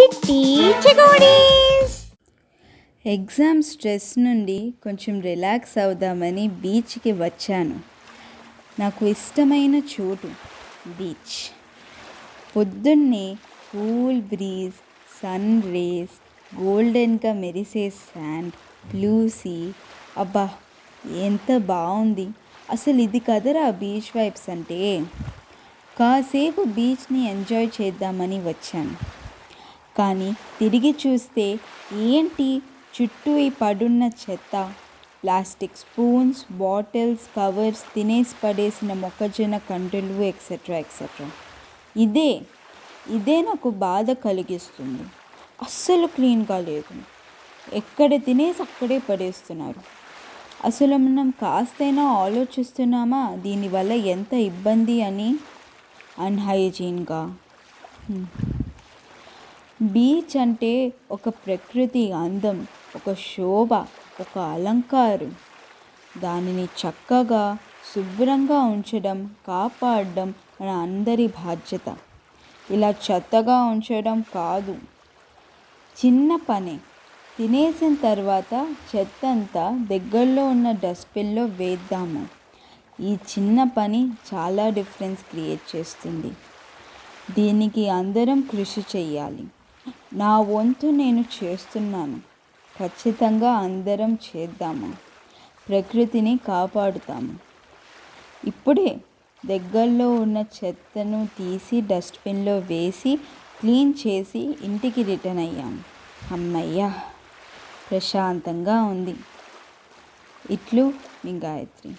చిట్టి చెకోడీస్. Exam stress నుండి కొంచెం రిలాక్స్ అవుదామని బీచ్కి వచ్చాను. నాకు ఇష్టమైన చోటు బీచ్. పొద్దున్నే కూల్ బ్రీజ్, సన్ రేస్, గోల్డెన్గా మెరిసే శాండ్, బ్లూ సీ. అబ్బా, ఎంత బాగుంది అసలు. ఇది కదరా బీచ్ వైబ్స్ అంటే. కాసేపు బీచ్ని ఎంజాయ్ చేద్దామని వచ్చాను. కానీ తిరిగి చూస్తే ఏంటి, చుట్టూ ఈ పడున్న చెత్త, ప్లాస్టిక్ స్పూన్స్, బాటిల్స్, కవర్స్, తినేసి పడేసిన మొక్కజొన్న కంటులు ఎక్సెట్రా ఎక్సెట్రా. ఇదే నాకు బాధ కలిగిస్తుంది. అస్సలు క్లీన్గా లేదు. ఎక్కడ తినేసి అక్కడే పడేస్తున్నారు. అసలు మనం కాస్తైనా ఆలోచిస్తున్నామా దీనివల్ల ఎంత ఇబ్బంది అని? అన్హైజీన్గా. బీచ్ అంటే ఒక ప్రకృతి అందం, ఒక శోభ, ఒక అలంకారం. దానిని చక్కగా శుభ్రంగా ఉంచడం, కాపాడడం మన అందరి బాధ్యత. ఇలా చెత్తగా ఉంచడం కాదు. చిన్న పనే. తినేసిన తర్వాత చెత్త అంతా దగ్గరలో ఉన్న డస్ట్బిన్లో వేద్దాము. ఈ చిన్న పని చాలా డిఫరెన్స్ క్రియేట్ చేస్తుంది. దీనికి అందరం కృషి చెయ్యాలి. నా వంతు నేను చేస్తున్నాను. ఖచ్చితంగా అందరం చేద్దాము. ప్రకృతిని కాపాడుతాము. ఇప్పుడే దగ్గరలో ఉన్న చెత్తను తీసి డస్ట్బిన్లో వేసి క్లీన్ చేసి ఇంటికి రిటర్న్ అయ్యాము. అమ్మయ్యా, ప్రశాంతంగా ఉంది. ఇట్లు మీ గాయత్రి.